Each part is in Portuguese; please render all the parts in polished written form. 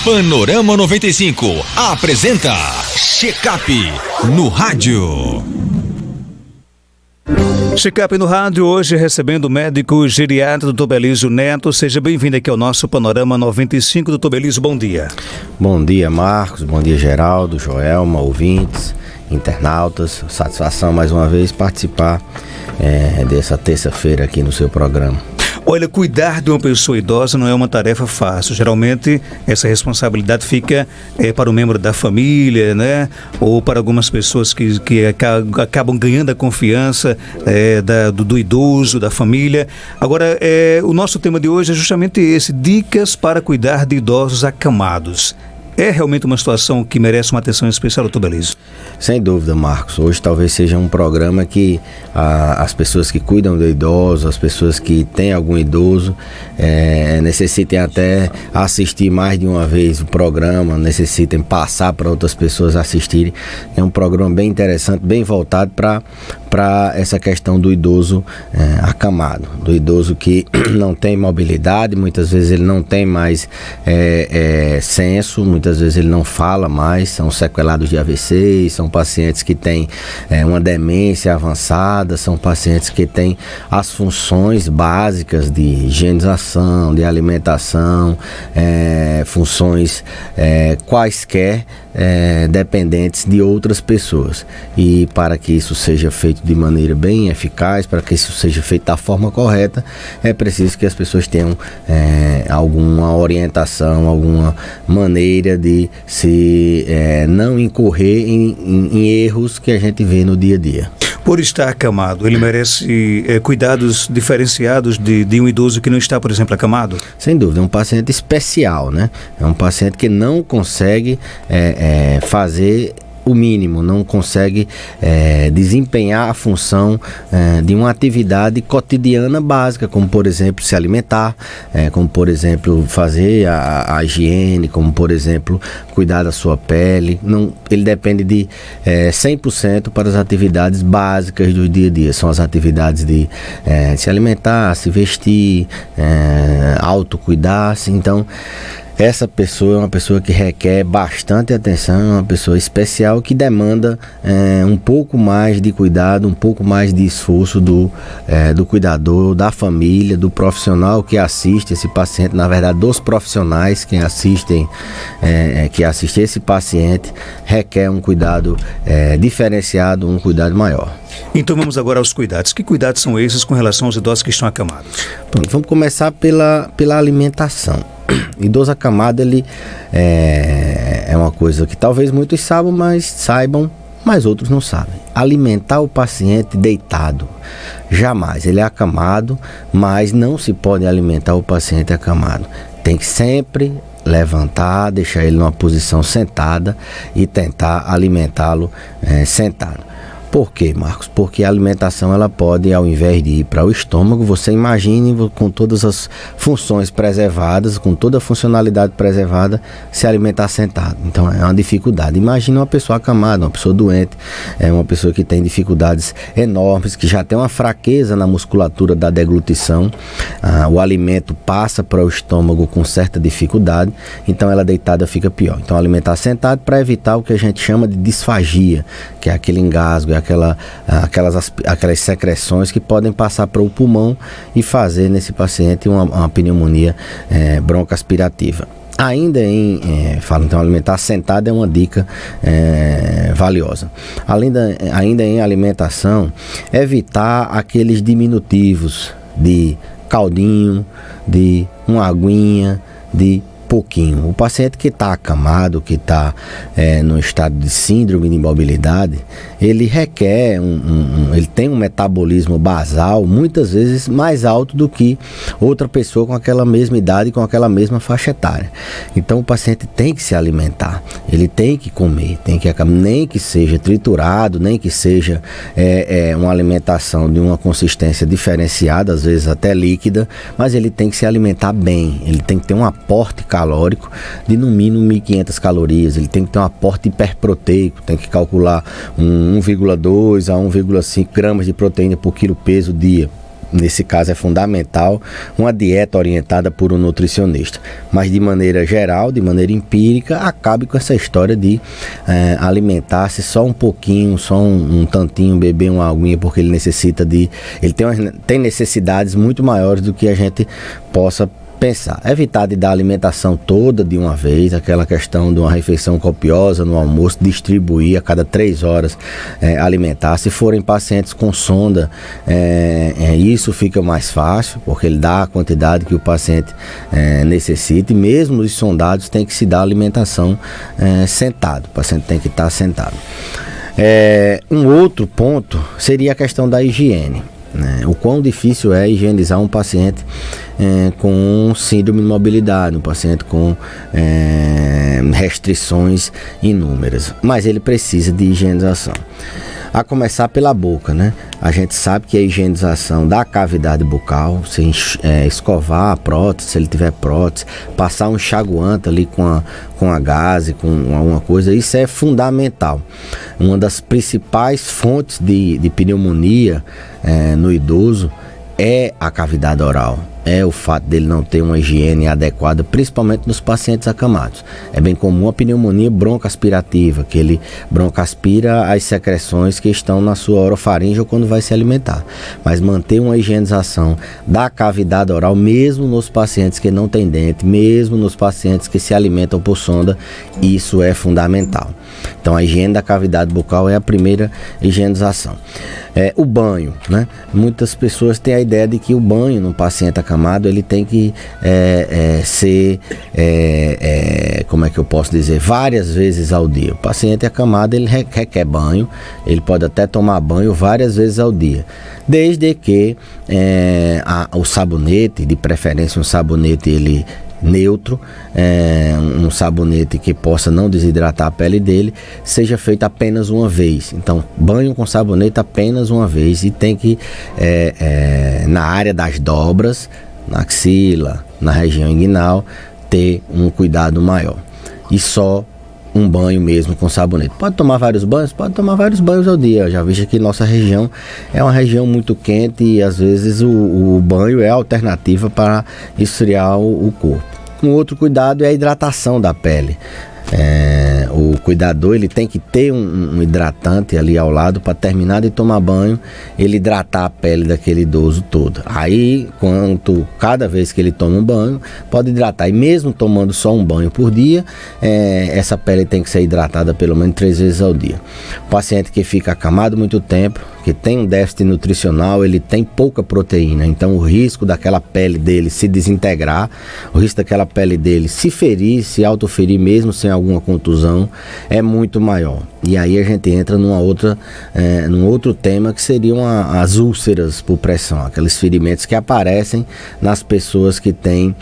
Panorama 95 apresenta Check-up no rádio. Check-up no rádio, hoje recebendo o médico geriatra Dr. Belísio Neto. Seja bem-vindo aqui ao nosso Panorama 95. Dr. Belísio, bom dia. Bom dia, Marcos. Bom dia, Geraldo, Joelma, ouvintes, internautas. Satisfação mais uma vez participar dessa terça-feira aqui no seu programa. Olha, cuidar de uma pessoa idosa não é uma tarefa fácil. Geralmente, essa responsabilidade fica para o membro da família, né? Ou para algumas pessoas que acabam ganhando a confiança do idoso, da família. Agora, o nosso tema de hoje é justamente esse: dicas para cuidar de idosos acamados. É realmente uma situação que merece uma atenção especial, doutor Belísio? Sem dúvida, Marcos. Hoje talvez seja um programa que as pessoas que cuidam do idoso, as pessoas que têm algum idoso, necessitem até assistir mais de uma vez o programa, necessitem passar para outras pessoas assistirem. É um programa bem interessante, bem voltado para essa questão do idoso acamado, do idoso que não tem mobilidade, muitas vezes ele não tem mais senso, muitas vezes ele não fala mais, são sequelados de AVC, são pacientes que têm uma demência avançada, são pacientes que têm as funções básicas de higienização, de alimentação, funções quaisquer dependentes de outras pessoas. E para que isso seja feito de maneira bem eficaz, para que isso seja feito da forma correta, é preciso que as pessoas tenham alguma orientação, alguma maneira de se não incorrer em erros que a gente vê no dia a dia. Por estar acamado, ele merece cuidados diferenciados de um idoso que não está, por exemplo, acamado? Sem dúvida, é um paciente especial, né? É um paciente que não consegue fazer o mínimo, não consegue desempenhar a função de uma atividade cotidiana básica, como por exemplo se alimentar, como por exemplo fazer a higiene, como por exemplo cuidar da sua pele. Ele depende de 100% para as atividades básicas do dia a dia. São as atividades de se alimentar, se vestir, autocuidar-se. Então essa pessoa é uma pessoa que requer bastante atenção, é uma pessoa especial que demanda um pouco mais de cuidado, um pouco mais de esforço do cuidador, da família, do profissional que assiste esse paciente, na verdade dos profissionais que assistem esse paciente, requer um cuidado diferenciado, um cuidado maior. Então vamos agora aos cuidados. Que cuidados são esses com relação aos idosos que estão acamados? Pronto, vamos começar pela alimentação. Idoso acamado, ele é uma coisa que talvez muitos saibam, mas outros não sabem. Alimentar o paciente deitado, jamais. Ele é acamado, mas não se pode alimentar o paciente acamado. Tem que sempre levantar, deixar ele numa posição sentada e tentar alimentá-lo sentado. Por quê, Marcos? Porque a alimentação, ela pode, ao invés de ir para o estômago, você imagine com todas as funções preservadas, com toda a funcionalidade preservada, se alimentar sentado. Então é uma dificuldade. Imagine uma pessoa acamada, uma pessoa doente, uma pessoa que tem dificuldades enormes, que já tem uma fraqueza na musculatura da deglutição. O alimento passa para o estômago com certa dificuldade, então ela deitada fica pior. Então alimentar sentado para evitar o que a gente chama de disfagia, que é aquele engasgo, aquelas secreções que podem passar para o pulmão e fazer nesse paciente uma pneumonia broncoaspirativa. Ainda então alimentar sentado é uma dica valiosa. Ainda em alimentação, evitar aqueles diminutivos de caldinho, de uma aguinha, de pouquinho. O paciente que está acamado, que está no estado de síndrome de imobilidade, ele requer ele tem um metabolismo basal muitas vezes mais alto do que outra pessoa com aquela mesma idade, com aquela mesma faixa etária. Então o paciente tem que se alimentar, ele tem que comer, nem que seja triturado, nem que seja uma alimentação de uma consistência diferenciada, às vezes até líquida, mas ele tem que se alimentar bem, ele tem que ter um aporte calórico de no mínimo 1.500 calorias, ele tem que ter um aporte hiperproteico, tem que calcular 1,2 a 1,5 gramas de proteína por quilo peso dia. nesse caso é fundamental uma dieta orientada por um nutricionista. Mas de maneira geral, de maneira empírica, acabe com essa história de alimentar-se só um pouquinho, só um tantinho, beber uma aguinha, porque ele necessita de... Ele tem necessidades muito maiores do que a gente possa pensar. Evitar de dar a alimentação toda de uma vez, aquela questão de uma refeição copiosa no almoço, distribuir a cada 3 horas, alimentar. Se forem pacientes com sonda, isso fica mais fácil, porque ele dá a quantidade que o paciente necessita, e mesmo os sondados tem que se dar alimentação sentado, o paciente tem que estar sentado. Um outro ponto seria a questão da higiene. O quão difícil é higienizar um paciente com síndrome de mobilidade, um paciente com restrições inúmeras, mas ele precisa de higienização. A começar pela boca, né? A gente sabe que a higienização da cavidade bucal, se escovar a prótese, se ele tiver prótese, passar um enxaguante ali com a gaze, com alguma coisa, isso é fundamental. Uma das principais fontes de pneumonia no idoso é a cavidade oral. É o fato dele não ter uma higiene adequada, principalmente nos pacientes acamados. É bem comum a pneumonia broncoaspirativa, que ele broncoaspira as secreções que estão na sua orofaringe ou quando vai se alimentar. Mas manter uma higienização da cavidade oral, mesmo nos pacientes que não têm dente, mesmo nos pacientes que se alimentam por sonda, isso é fundamental. Então a higiene da cavidade bucal é a primeira higienização. O banho, né? Muitas pessoas têm a ideia de que o banho no paciente acamado ele tem que ser, como é que eu posso dizer, várias vezes ao dia. O paciente acamado ele requer banho, ele pode até tomar banho várias vezes ao dia, desde que o sabonete, de preferência um sabonete ele neutro, um sabonete que possa não desidratar a pele dele, seja feito apenas uma vez. Então, banho com sabonete apenas uma vez, e tem que, na área das dobras, na axila, na região inguinal, ter um cuidado maior. E só um banho mesmo com sabonete. Pode tomar vários banhos? Pode tomar vários banhos ao dia. Eu já vejo que nossa região é uma região muito quente e às vezes o banho é a alternativa para esfriar o corpo. Um outro cuidado é a hidratação da pele. O cuidador ele tem que ter um hidratante ali ao lado para terminar de tomar banho, ele hidratar a pele daquele idoso todo. Aí, cada vez que ele toma um banho, pode hidratar. E mesmo tomando só um banho por dia, essa pele tem que ser hidratada pelo menos 3 vezes ao dia. O paciente que fica acamado muito tempo, que tem um déficit nutricional, ele tem pouca proteína, então o risco daquela pele dele se desintegrar, o risco daquela pele dele se ferir, se autoferir mesmo sem alguma contusão, é muito maior. E aí a gente entra num outro tema, que seriam as úlceras por pressão, aqueles ferimentos que aparecem nas pessoas que têm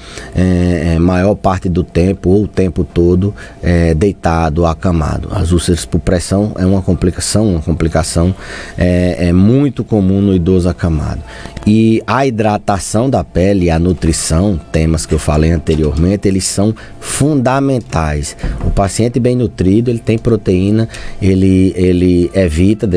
maior parte do tempo ou o tempo todo deitado, acamado. As úlceras por pressão é uma complicação muito comum no idoso acamado. E a hidratação da pele e a nutrição, temas que eu falei anteriormente, eles são fundamentais. O paciente bem nutrido, ele tem proteína, ele evita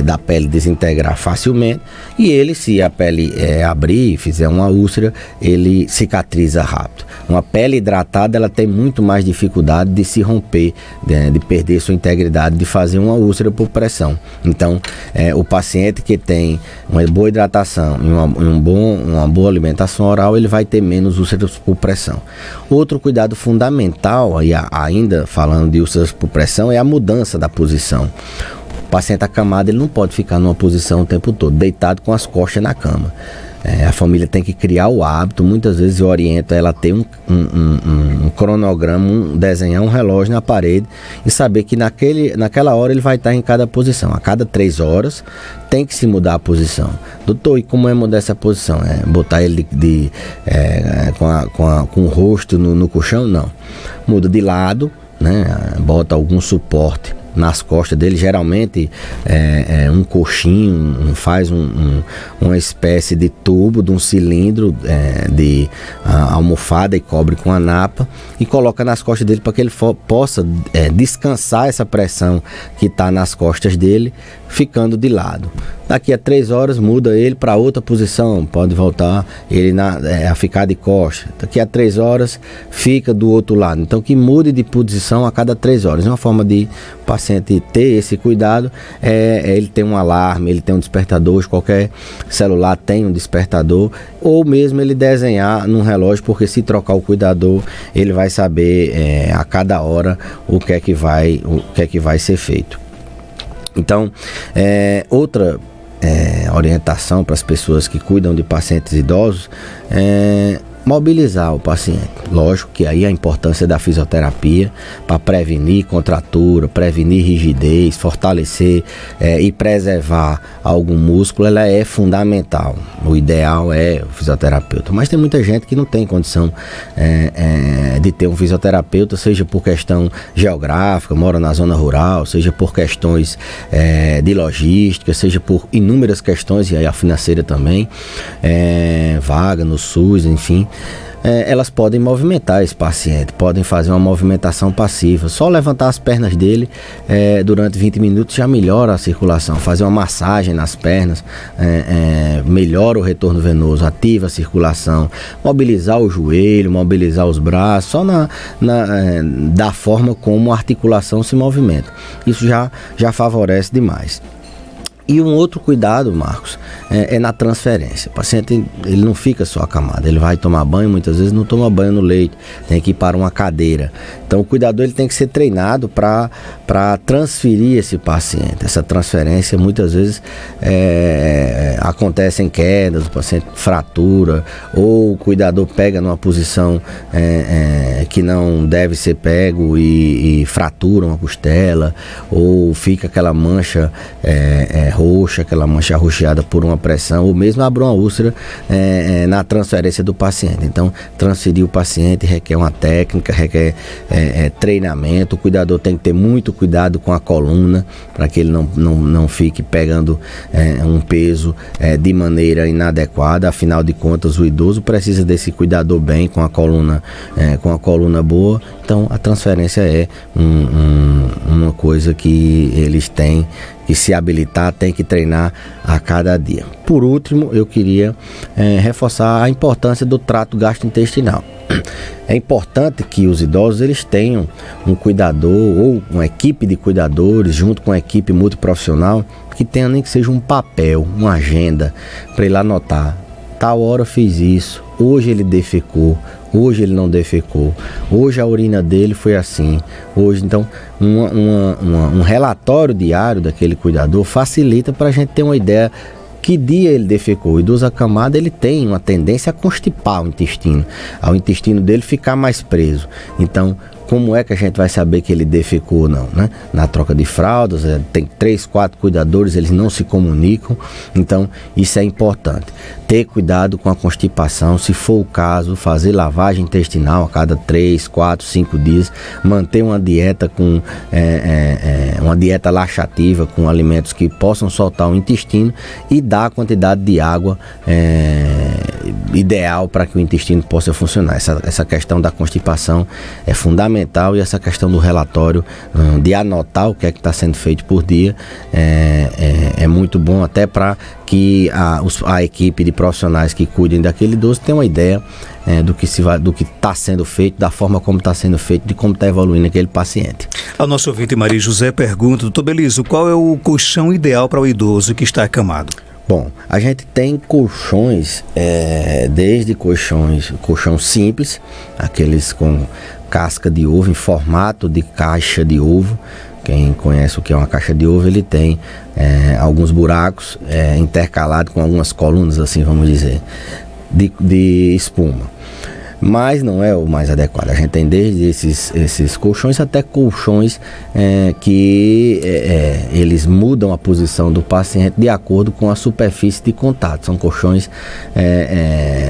da pele desintegrar facilmente, e ele, se a pele abrir e fizer uma úlcera, ele cicatriza rápido. Uma pele hidratada, ela tem muito mais dificuldade de se romper, de perder sua integridade, de fazer uma úlcera por pressão. Então, o paciente que tem uma boa hidratação e uma boa alimentação oral, ele vai ter menos úlceras por pressão. Outro cuidado fundamental, e ainda falando de úlceras por pressão, é a mudança da posição. O paciente acamado, ele não pode ficar numa posição o tempo todo, deitado com as costas na cama. A família tem que criar o hábito. Muitas vezes eu oriento ela a ter um cronograma, desenhar um relógio na parede e saber que naquela hora ele vai estar em cada posição. A cada 3 horas tem que se mudar a posição. Doutor, e como é mudar essa posição? Botar ele com o rosto no colchão? Não. Muda de lado, né? Bota algum suporte nas costas dele, geralmente um coxinho, faz uma espécie de tubo, de um cilindro de almofada e cobre com a napa e coloca nas costas dele para que ele possa descansar essa pressão que está nas costas dele, ficando de lado. Daqui a 3 horas muda ele para outra posição, pode voltar ele a ficar de costas. Daqui a 3 horas fica do outro lado. Então que mude de posição a cada 3 horas. Uma forma de o paciente ter esse cuidado ele tem um alarme, ele tem um despertador, hoje qualquer celular tem um despertador, ou mesmo ele desenhar num relógio, porque se trocar o cuidador, ele vai saber a cada hora o que é que vai ser feito. Então, outra orientação para as pessoas que cuidam de pacientes idosos mobilizar o paciente. Lógico que aí a importância da fisioterapia para prevenir contratura, prevenir rigidez, fortalecer e preservar algum músculo, ela é fundamental. O ideal é o fisioterapeuta, mas tem muita gente que não tem condição de ter um fisioterapeuta, seja por questão geográfica, mora na zona rural, seja por questões de logística, seja por inúmeras questões, e aí a financeira também, vaga no SUS, enfim. Elas podem movimentar esse paciente, podem fazer uma movimentação passiva. Só levantar as pernas dele durante 20 minutos já melhora a circulação. Fazer uma massagem nas pernas melhora o retorno venoso, ativa a circulação. Mobilizar o joelho, mobilizar os braços, só da forma como a articulação se movimenta. Isso já favorece demais. E um outro cuidado, Marcos, é na transferência. O paciente ele não fica só acamado, ele vai tomar banho, muitas vezes não toma banho no leito, tem que ir para uma cadeira. Então o cuidador ele tem que ser treinado para transferir esse paciente. Essa transferência muitas vezes acontece em quedas, o paciente fratura, ou o cuidador pega numa posição que não deve ser pego e fratura uma costela, ou fica aquela mancha roxa, aquela mancha arroxeada por uma pressão, ou mesmo abre uma úlcera na transferência do paciente. Então, transferir o paciente requer uma técnica, requer treinamento. O cuidador tem que ter muito cuidado com a coluna, para que ele não fique pegando um peso de maneira inadequada. Afinal de contas, o idoso precisa desse cuidador bem, com a coluna boa. Então, a transferência é uma coisa que eles têm que se habilitar, tem que treinar a cada dia. Por último, eu queria reforçar a importância do trato gastrointestinal. É importante que os idosos eles tenham um cuidador ou uma equipe de cuidadores junto com a equipe multiprofissional que tenha nem que seja um papel, uma agenda para ele anotar. Tal hora fiz isso, hoje ele defecou, hoje ele não defecou, hoje a urina dele foi assim, hoje. Então um relatório diário daquele cuidador facilita para a gente ter uma ideia que dia ele defecou. O idoso acamado ele tem uma tendência a constipar o intestino, ao intestino dele ficar mais preso. Então, como é que a gente vai saber que ele defecou ou não, né? Na troca de fraldas, tem 3, 4 cuidadores, eles não se comunicam, então isso é importante. Ter cuidado com a constipação, se for o caso, fazer lavagem intestinal a cada 3, 4, 5 dias, manter uma dieta uma dieta laxativa, com alimentos que possam soltar o intestino e dar a quantidade de água ideal para que o intestino possa funcionar. Essa questão da constipação é fundamental, e essa questão do relatório, de anotar o que é que está sendo feito por dia, é muito bom, até para que a equipe de profissionais que cuidem daquele idoso tenha uma ideia do que está sendo feito, da forma como está sendo feito, de como está evoluindo aquele paciente. A nossa ouvinte Maria José pergunta: doutor Belizo, qual é o colchão ideal para o idoso que está acamado? Bom, a gente tem colchões, desde colchão simples, aqueles com casca de ovo, em formato de caixa de ovo. Quem conhece o que é uma caixa de ovo, ele tem alguns buracos intercalados com algumas colunas, assim vamos dizer, de espuma. Mas não é o mais adequado. A gente tem desde esses colchões até colchões que eles mudam a posição do paciente de acordo com a superfície de contato. São colchões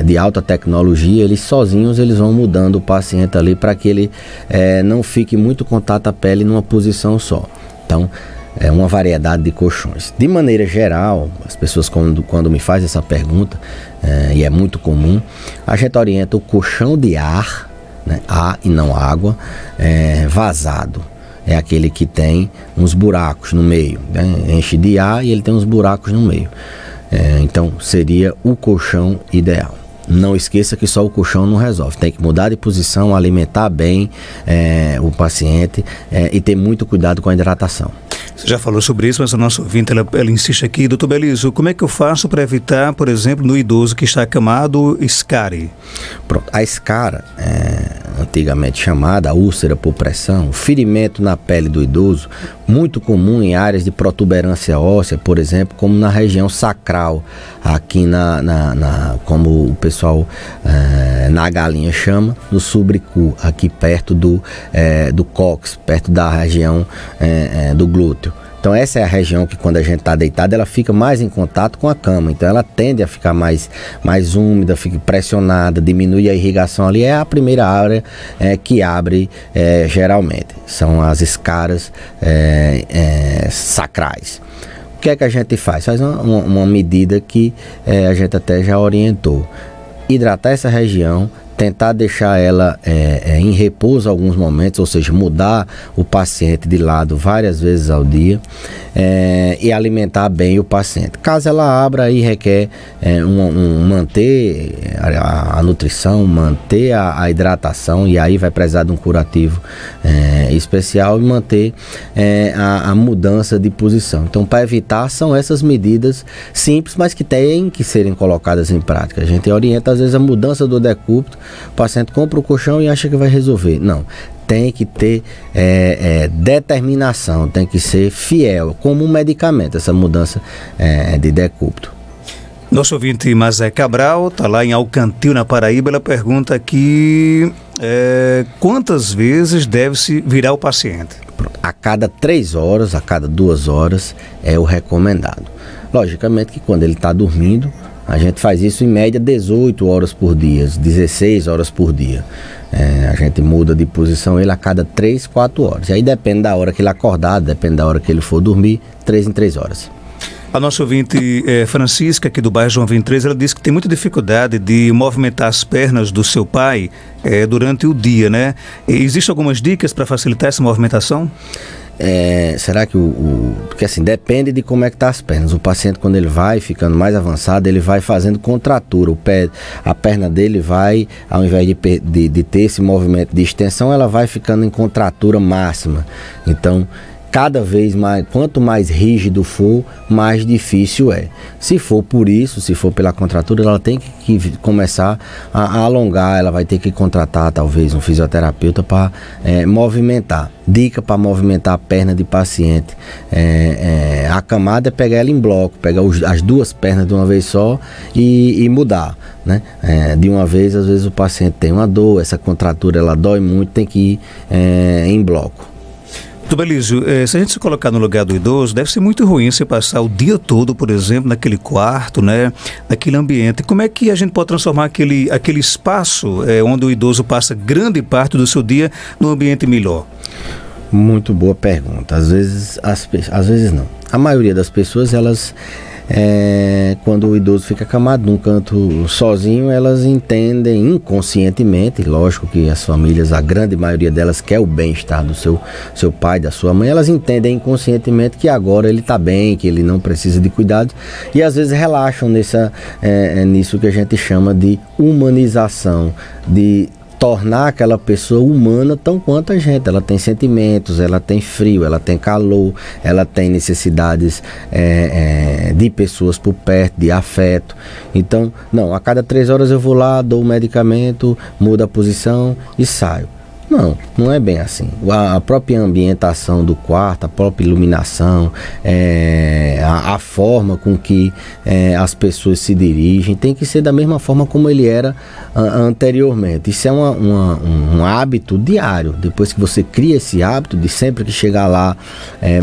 de alta tecnologia, eles sozinhos eles vão mudando o paciente ali para que ele não fique muito contato à pele numa posição só. Então, é uma variedade de colchões. De maneira geral, as pessoas quando me fazem essa pergunta, e é muito comum, a gente orienta o colchão de ar, né, ar e não água, vazado. É aquele que tem uns buracos no meio, né? Enche de ar e ele tem uns buracos no meio. Então seria o colchão ideal. Não esqueça que só o colchão não resolve. Tem que mudar de posição, alimentar bem o paciente e ter muito cuidado com a hidratação. Você já falou sobre isso, mas a nossa ouvinte, ela insiste aqui. Doutor Belísio, como é que eu faço para evitar, por exemplo, no idoso que está acamado, escare? Pronto, a escara, antigamente chamada úlcera por pressão, o ferimento na pele do idoso, muito comum em áreas de protuberância óssea, por exemplo, como na região sacral, aqui como o pessoal na galinha chama, no subrecu, aqui perto do cóccix, perto da região do glúteo. Então essa é a região que quando a gente está deitado, ela fica mais em contato com a cama. Então ela tende a ficar mais úmida, fica pressionada, diminui a irrigação ali. É a primeira área que abre geralmente. São as escaras sacrais. O que é que a gente faz? Faz uma medida que a gente até já orientou. Hidratar essa região, tentar deixar ela em repouso alguns momentos, ou seja, mudar o paciente de lado várias vezes ao dia e alimentar bem o paciente. Caso ela abra, aí requer manter a nutrição, manter a hidratação, e aí vai precisar de um curativo especial e manter a mudança de posição. Então, para evitar, são essas medidas simples, mas que têm que serem colocadas em prática. A gente orienta, às vezes, a mudança do decúbito. O paciente compra o colchão e acha que vai resolver. Não, tem que ter determinação, tem que ser fiel, como um medicamento, essa mudança de decúbito. Nosso ouvinte Mazé Cabral está lá em Alcantil, na Paraíba. Ela pergunta aqui quantas vezes deve-se virar o paciente? A cada 3 horas, a cada 2 horas é o recomendado. Logicamente que quando ele está dormindo, a gente faz isso em média 18 horas por dia, 16 horas por dia. A gente muda de posição ele a cada 3, 4 horas. E aí depende da hora que ele acordar, depende da hora que ele for dormir, 3 em 3 horas. A nossa ouvinte Francisca, aqui do bairro João 23, ela disse que tem muita dificuldade de movimentar as pernas do seu pai durante o dia, né? Existem algumas dicas para facilitar essa movimentação? Será que porque assim, depende de como é que tá as pernas. O paciente, quando ele vai ficando mais avançado, ele vai fazendo contratura. A perna dele vai, ao invés de ter esse movimento de extensão, ela vai ficando em contratura máxima. Então, cada vez mais, quanto mais rígido for, mais difícil é. Se for por isso, se for pela contratura, ela tem que começar a alongar, ela vai ter que contratar talvez um fisioterapeuta para movimentar. Dica para movimentar a perna de paciente. A camada é pegar ela em bloco, pegar as 2 pernas de uma vez só e mudar, né? De uma vez, às vezes o paciente tem uma dor, essa contratura ela dói muito, tem que ir em bloco. Doutor Belísio, se a gente se colocar no lugar do idoso, deve ser muito ruim você passar o dia todo, por exemplo, naquele quarto, né, naquele ambiente. Como é que a gente pode transformar aquele espaço onde o idoso passa grande parte do seu dia num ambiente melhor? Muito boa pergunta. Às vezes não. A maioria das pessoas, elas quando o idoso fica acamado num canto sozinho, elas entendem inconscientemente, lógico que as famílias, a grande maioria delas quer o bem-estar do seu pai, da sua mãe, elas entendem inconscientemente que agora ele está bem, que ele não precisa de cuidados, e às vezes relaxam nisso que a gente chama de humanização, de tornar aquela pessoa humana tão quanto a gente. Ela tem sentimentos, ela tem frio, ela tem calor, ela tem necessidades de pessoas por perto, de afeto. Então, não, a cada 3 horas eu vou lá, dou o medicamento, mudo a posição e saio. Não é bem assim. A própria ambientação do quarto, a própria iluminação, a forma com que as pessoas se dirigem, tem que ser da mesma forma como ele era anteriormente. Isso é um hábito diário. Depois que você cria esse hábito de sempre que chegar lá,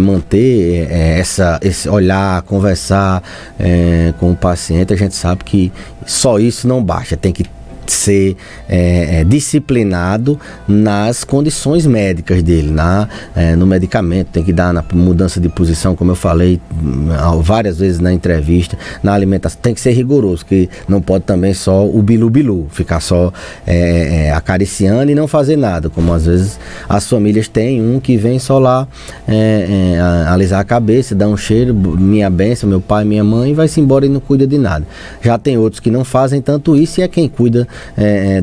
manter esse olhar, conversar com o paciente, a gente sabe que só isso não basta. Tem que ser disciplinado nas condições médicas dele, no medicamento, tem que dar na mudança de posição, como eu falei várias vezes na entrevista, na alimentação, tem que ser rigoroso, que não pode também só o bilu-bilu, ficar só acariciando e não fazer nada, como às vezes as famílias têm um que vem só lá alisar a cabeça, dar um cheiro, minha bênção, meu pai, minha mãe, e vai-se embora e não cuida de nada. Já tem outros que não fazem tanto isso e é quem cuida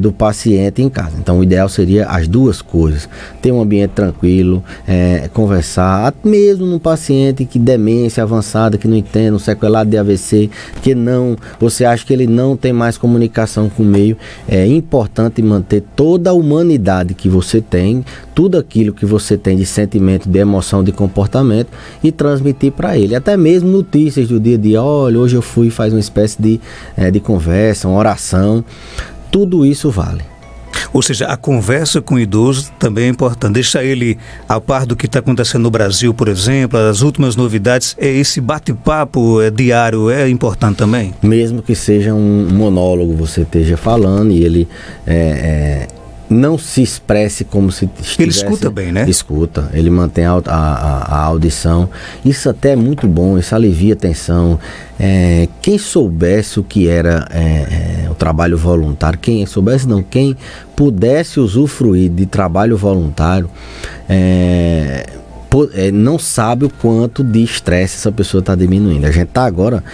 do paciente em casa. Então o ideal seria as duas coisas, ter um ambiente tranquilo, conversar, mesmo num paciente que demência avançada, que não entende, um sequelado de AVC, que você acha que ele não tem mais comunicação com o meio, é importante manter toda a humanidade que você tem, tudo aquilo que você tem de sentimento, de emoção, de comportamento e transmitir para ele, até mesmo notícias do dia a dia, olha, hoje eu fui, faz uma espécie de conversa, uma oração, tudo isso vale. Ou seja, a conversa com o idoso também é importante, deixar ele a par do que está acontecendo no Brasil, por exemplo, as últimas novidades, esse bate-papo diário é importante também? Mesmo que seja um monólogo, você esteja falando e ele não se expresse como se estivesse... Ele escuta bem, né? Escuta, ele mantém a audição. Isso até é muito bom, isso alivia a tensão. Quem soubesse o que era o trabalho voluntário, quem pudesse usufruir de trabalho voluntário, não sabe o quanto de estresse essa pessoa está diminuindo. A gente está agora,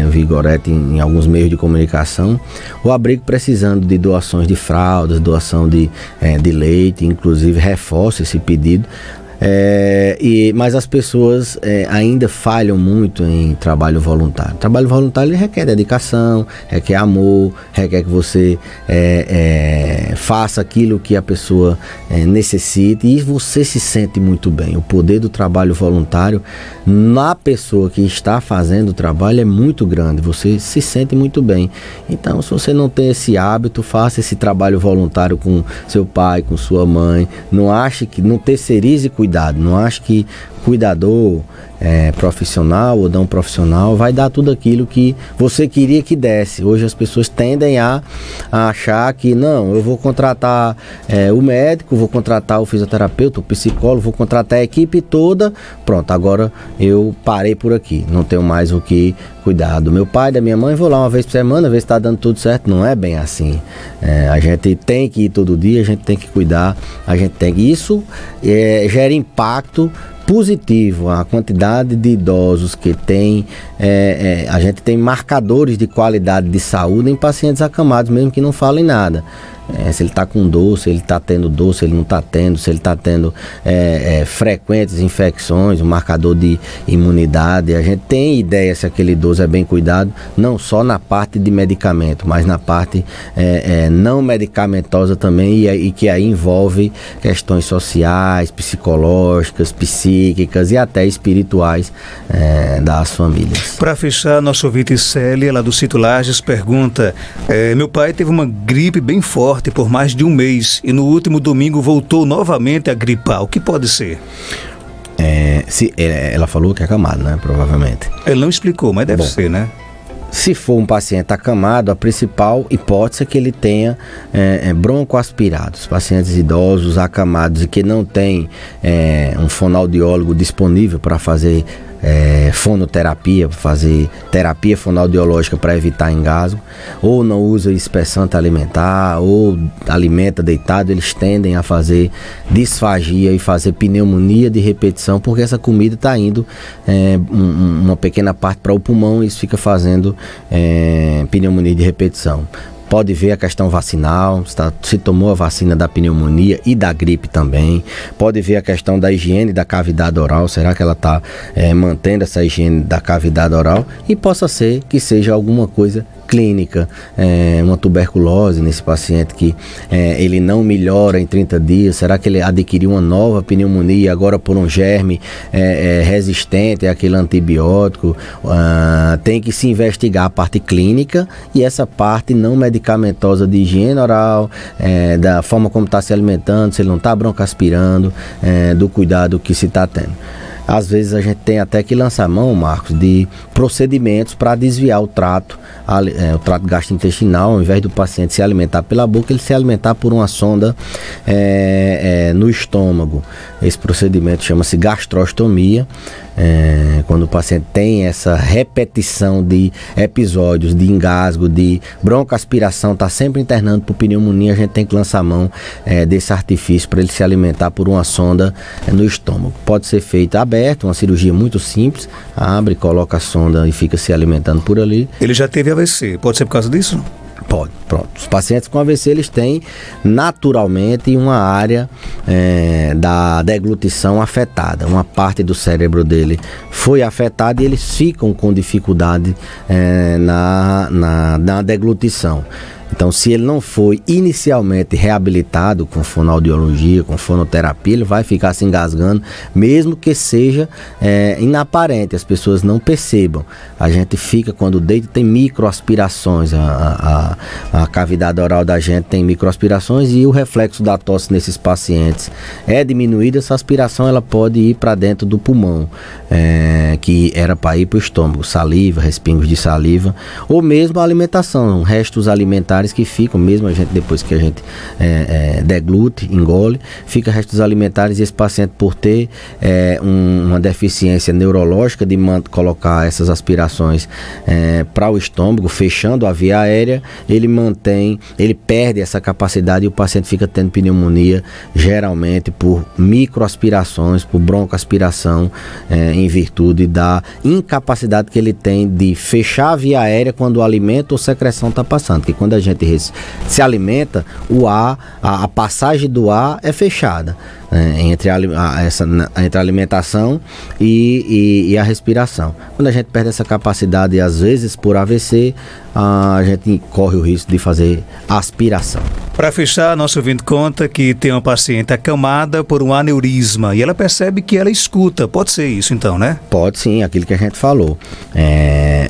eu vi Gorete em alguns meios de comunicação, o abrigo precisando de doações de fraldas, doação de leite, inclusive reforça esse pedido. Mas as pessoas ainda falham muito em trabalho voluntário. Trabalho voluntário ele requer dedicação, requer amor, requer que você faça aquilo que a pessoa necessite e você se sente muito bem. O poder do trabalho voluntário na pessoa que está fazendo o trabalho é muito grande, você se sente muito bem. Então, se você não tem esse hábito, faça esse trabalho voluntário com seu pai, com sua mãe. Não terceirize cuidado, não ache que cuidador profissional ou não profissional vai dar tudo aquilo que você queria que desse. Hoje as pessoas tendem a achar que não, eu vou contratar o médico, vou contratar o fisioterapeuta, o psicólogo, vou contratar a equipe toda, pronto, agora eu parei por aqui, não tenho mais o que cuidar do meu pai, da minha mãe, vou lá uma vez por semana, ver se está dando tudo certo. Não é bem assim. A gente tem que ir todo dia, a gente tem que cuidar, isso gera impacto positivo. A quantidade de idosos que tem, a gente tem marcadores de qualidade de saúde em pacientes acamados, mesmo que não falem nada. Se ele está com dor, se ele está tendo dor, se ele não está tendo, se ele está tendo frequentes infecções, um marcador de imunidade. A gente tem ideia se aquele idoso é bem cuidado, não só na parte de medicamento, mas na parte não medicamentosa também, e que aí envolve questões sociais, psicológicas, psíquicas e até espirituais das famílias. Para fechar, nosso ouvinte Célia, lá do Sítio Lages, pergunta: meu pai teve uma gripe bem forte por mais de um mês e no último domingo voltou novamente a gripar. O que pode ser? Ela falou que é acamado, né? Provavelmente. Ele não explicou, mas deve ser, né? Se for um paciente acamado, a principal hipótese é que ele tenha broncoaspirados. Pacientes idosos acamados e que não tem um fonoaudiólogo disponível para fazer fonoterapia, fazer terapia fonoaudiológica para evitar engasgo, ou não usa espessante alimentar, ou alimenta deitado, eles tendem a fazer disfagia e fazer pneumonia de repetição, porque essa comida está indo uma pequena parte para o pulmão e isso fica fazendo pneumonia de repetição. Pode ver a questão vacinal, se tomou a vacina da pneumonia e da gripe também. Pode ver a questão da higiene da cavidade oral, será que ela está mantendo essa higiene da cavidade oral? E possa ser que seja alguma coisa clínica, uma tuberculose nesse paciente que ele não melhora em 30 dias, será que ele adquiriu uma nova pneumonia agora por um germe resistente àquele antibiótico? Tem que se investigar a parte clínica e essa parte não medicamentosa de higiene oral, da forma como está se alimentando, se ele não está broncoaspirando, do cuidado que se está tendo. às vezes a gente tem até que lançar mão, Marcos, de procedimentos para desviar o trato gastrointestinal. Ao invés do paciente se alimentar pela boca, ele se alimentar por uma sonda no estômago. Esse procedimento chama-se gastrostomia. Quando o paciente tem essa repetição de episódios de engasgo, de broncoaspiração, está sempre internando por pneumonia, a gente tem que lançar mão desse artifício para ele se alimentar por uma sonda no estômago. Pode ser feita aberta, uma cirurgia muito simples, abre, coloca a sonda e fica se alimentando por ali. Ele já teve AVC, pode ser por causa disso? Pode, pronto. Os pacientes com AVC, eles têm naturalmente uma área da deglutição afetada. Uma parte do cérebro dele foi afetada e eles ficam com dificuldade na deglutição. Então, se ele não foi inicialmente reabilitado com fonoaudiologia, com fonoterapia, ele vai ficar se engasgando, mesmo que seja inaparente, as pessoas não percebam. A gente fica, quando deita, tem microaspirações, a cavidade oral da gente tem microaspirações e o reflexo da tosse nesses pacientes é diminuído. Essa aspiração ela pode ir para dentro do pulmão, que era para ir para o estômago, saliva, respingos de saliva, ou mesmo a alimentação, restos alimentares que ficam, mesmo depois que a gente deglute, engole, fica restos alimentares, e esse paciente, por ter uma deficiência neurológica de colocar essas aspirações para o estômago, fechando a via aérea, ele perde essa capacidade e o paciente fica tendo pneumonia, geralmente por microaspirações, por broncoaspiração, em virtude da incapacidade que ele tem de fechar a via aérea quando o alimento ou secreção está passando, porque quando a gente se alimenta, o ar, a passagem do ar é fechada entre a alimentação e a respiração. Quando a gente perde essa capacidade, às vezes por AVC, a gente corre o risco de fazer aspiração. Para fechar, nosso ouvinte conta que tem uma paciente acamada por um aneurisma e ela percebe que ela escuta. Pode ser isso então, né? Pode sim, aquilo que a gente falou.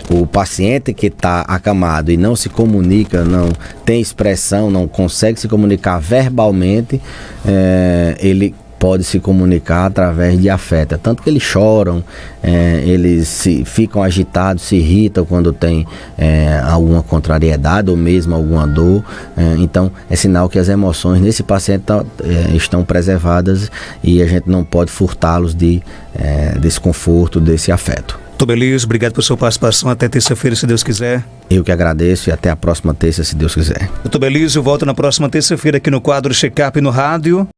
O paciente que está acamado e não se comunica, não tem expressão, não consegue se comunicar verbalmente, ele pode se comunicar através de afeto, tanto que eles choram, eles ficam agitados, se irritam quando tem alguma contrariedade ou mesmo alguma dor. Então é sinal que as emoções nesse paciente estão preservadas e a gente não pode furtá-los desse conforto, desse afeto. Doutor Belísio, obrigado por sua participação. Até terça-feira, se Deus quiser. Eu que agradeço e até a próxima terça, se Deus quiser. Doutor Belísio volta na próxima terça-feira aqui no quadro Check-up no rádio.